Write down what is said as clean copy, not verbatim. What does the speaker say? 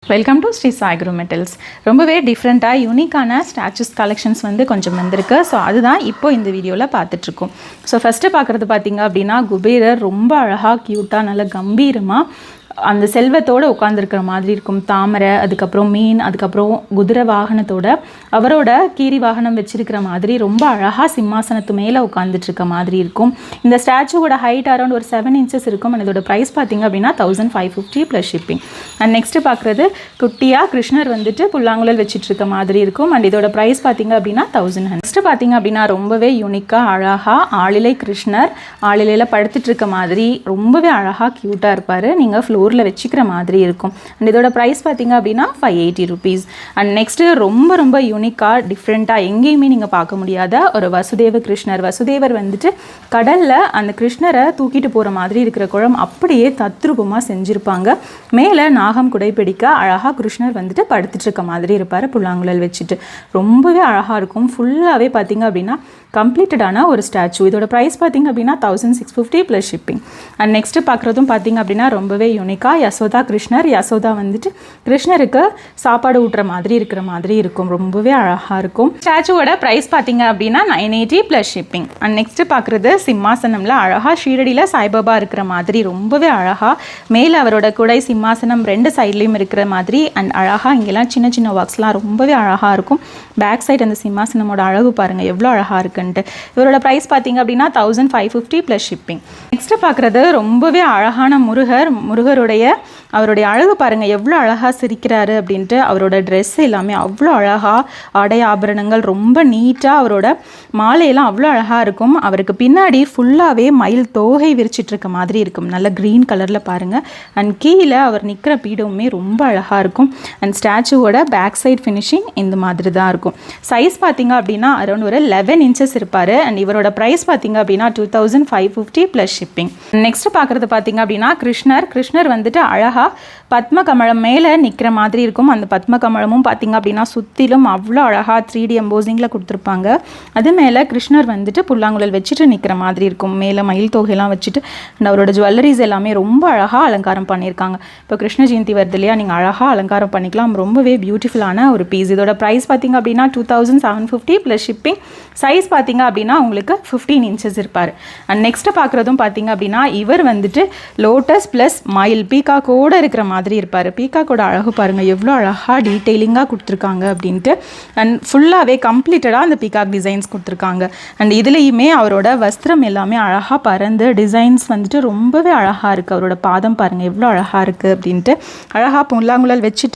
Welcome to Sri Sai Guru Metals. ரொம்பவே டிஃப்ரெண்ட்டாக யூனிக்கான ஸ்டாச்சுஸ் கலெக்ஷன்ஸ் வந்து கொஞ்சம் வந்திருக்கு. ஸோ அதுதான் இப்போ இந்த வீடியோவில் பார்த்துட்ருக்கோம். ஸோ ஃபஸ்ட்டு பார்க்குறது பார்த்திங்க அப்படின்னா குபேரர் ரொம்ப அழகாக க்யூட்டாக நல்ல கம்பீரமாக அந்த செல்வத்தோடு உட்காந்துருக்கிற மாதிரி இருக்கும். தாமரை, அதுக்கப்புறம் மீன், அதுக்கப்புறம் குதிரை வாகனத்தோட அவரோட கீரி வாகனம் வச்சிருக்கிற மாதிரி ரொம்ப அழகாக சிம்மாசனத்து மேலே உட்காந்துட்ருக்க மாதிரி இருக்கும். இந்த ஸ்டாச்சுவோட ஹைட் அரௌண்ட் ஒரு 7 inches இருக்கும். அண்ட் இதோட ப்ரைஸ் பார்த்திங்க அப்படின்னா 1550 ப்ளஸ் ஷிப்பிங். அண்ட் நெக்ஸ்ட்டு பார்க்குறது குட்டியாக கிருஷ்ணர் வந்துட்டு புல்லாங்குழல் வச்சிட்ருக்க மாதிரி இருக்கும். அண்ட் இதோட ப்ரைஸ் பார்த்திங்க அப்படின்னா 1100. நெக்ஸ்ட்டு பார்த்திங்க அப்படின்னா ரொம்பவே யூனிக்காக அழகாக ஆளிலை கிருஷ்ணர் ஆளிலையில் படுத்துட்ருக்க மாதிரி ரொம்பவே அழகாக க்யூட்டாக இருப்பார். நீங்கள் ஃப்ளோரில் வச்சுக்கிற மாதிரி இருக்கும். அண்ட் இதோட ப்ரைஸ் பார்த்திங்க அப்படின்னா 580 rupees. அண்ட் நெக்ஸ்ட்டு ரொம்ப யூனிக்காக டிஃப்ரெண்ட்டாக எங்கேயுமே நீங்கள் பார்க்க முடியாத ஒரு வசுதேவ கிருஷ்ணர். வசுதேவர் வந்துட்டு கடலில் அந்த கிருஷ்ணரை தூக்கிட்டு போகிற மாதிரி இருக்கிற குளம் அப்படியே தத்ரூபமாக செஞ்சுருப்பாங்க. மேலே நாகம் குடைப்பிடிக்க அழகாக கிருஷ்ணர் வந்துட்டு படுத்துட்டு இருக்க மாதிரி இருப்பார் புல்லாங்குழல் வச்சுட்டு. ரொம்பவே அழகாக இருக்கும். ஃபுல்லாகவே பார்த்திங்க அப்படின்னா கம்ப்ளீட்டடான ஒரு ஸ்டாச்சு. இதோட ப்ரைஸ் பார்த்திங்க அப்படின்னா 1650 ப்ளஸ் ஷிப்பிங். அண்ட் நெக்ஸ்ட்டு பார்க்குறதும் பார்த்திங்க அப்படின்னா ரொம்பவே யூனிக்காக யசோதா கிருஷ்ணர். யசோதா வந்துட்டு கிருஷ்ணருக்கு சாப்பாடு ஊட்டுற மாதிரி இருக்கிற மாதிரி இருக்கும். ரொம்பவே அழகாக இருக்கும். ஸ்டாச்சுவோட ப்ரைஸ் பார்த்திங்க அப்படின்னா 980 ப்ளஸ் ஷிப்பிங். அண்ட் நெக்ஸ்ட்டு பார்க்குறது சிம்மாசனமில் அழகாக ஷீரடியில் சாய்பாபா இருக்கிற மாதிரி ரொம்பவே அழகாக மேலே அவரோட குடை சிம்மாசனம் 2 சைட்லேயும் இருக்கிற மாதிரி. அண்ட் அழகாக இங்கெல்லாம் சின்ன ஒர்க்ஸ்லாம் ரொம்பவே அழகாக இருக்கும். பேக் சைடு அந்த சிம்மாசனமோட அழகு பாருங்கள் எவ்வளோ அழகாக இருக்குன்ட்டு. இவரோட ப்ரைஸ் பார்த்திங்க அப்படின்னா 1550 ப்ளஸ் ஷிப்பிங். நெக்ஸ்ட்டு பார்க்குறது ரொம்பவே அழகான முருகருடைய அவருடைய அழகு பாருங்கள் எவ்வளோ அழகாக சிரிக்கிறாரு அப்படின்ட்டு. அவரோட ட்ரெஸ் எல்லாமே அவ்வளோ அழகாக ஆடை ஆபரணங்கள் ரொம்ப நீட்டாக அவரோட மாலையெல்லாம் அவ்வளோ அழகாக இருக்கும். அவருக்கு பின்னாடி ஃபுல்லாகவே மயில் தோகை விரிச்சிட்ருக்க மாதிரி இருக்கும். நல்ல க்ரீன் கலரில் பாருங்கள். அண்ட் கீழே அவர் நிற்கிற பீடமுமே ரொம்ப அழகாக இருக்கும். அண்ட் ஸ்டாச்சுவோட பேக் சைட் ஃபினிஷிங் இந்த மாதிரி தான் இருக்கும். சைஸ் பார்த்திங்க அப்படின்னா அரௌண்ட் ஒரு 11 inches இருப்பார். அண்ட் இவரோட ப்ரைஸ் பார்த்திங்க அப்படின்னா 2550 ப்ளஸ் ஷிப்பிங். நெக்ஸ்ட் பார்க்குறது பார்த்திங்க அப்படின்னா கிருஷ்ணர் வந்துட்டு அழகாக பத்ம கமலம் மேலே நிற்கிற மாதிரி இருக்கும். அந்த பத்ம கமலமும் பார்த்திங்க அப்படின்னா சுற்றிலும் அவ்வளோ அழகாக 3D எம்போசிங்கில் கொடுத்துருப்பாங்க. அது மேலே கிருஷ்ணர் வந்துட்டு புல்லாங்குழல் வச்சுட்டு நிற்கிற மாதிரி இருக்கும். மேலே மயில் தொகையெல்லாம் வச்சுட்டு அண்ட் அவரோட ஜுவல்லரிஸ் எல்லாமே ரொம்ப அழகாக அலங்காரம் பண்ணியிருக்காங்க. இப்போ கிருஷ்ண ஜெயந்தி வருது இல்லையா, நீங்கள் அழகாக அலங்காரம் பண்ணிக்கலாம். ரொம்பவே பியூட்டிஃபுல்லான ஒரு பீஸ். இதோட ப்ரைஸ் பார்த்திங்க அப்படின்னா 2750 ப்ளஸ் ஷிப்பிங். சைஸ் பார்த்திங்க அப்படின்னா உங்களுக்கு 15 inches இருப்பார். அண்ட் நெக்ஸ்ட்டு பார்க்குறதும் பார்த்திங்க அப்படின்னா இவர் வந்துட்டு லோட்டஸ் ப்ளஸ் மயில் பீகாக்கோடு இருக்கிற மாதிரி இருப்பார். பீகாக்கோட அழகு பாருங்கள் எவ்வளோ அழகாக டீட்டெயிலிங்காக கொடுத்துருக்காங்க அப்படின்ட்டு. அண்ட் ஃபுல்லாகவே கம்ப்ளீட்டடாக அந்த பீகாக் டிசைன்ஸ் கொடுத்துருக்காங்க. அண்ட் இதுலேயுமே அவரோட வஸ்திரம் எல்லாமே அழகாக பறந்து டிசைன்ஸ் வந்துட்டு ரொம்பவே அழகாக இருக்குது. அவரோட பாதம் பாருங்கள் எவ்வளோ அழகாக இருக்குது அப்படின்ட்டு. அழகாக புல்லாங்குழல் வச்சுட்டு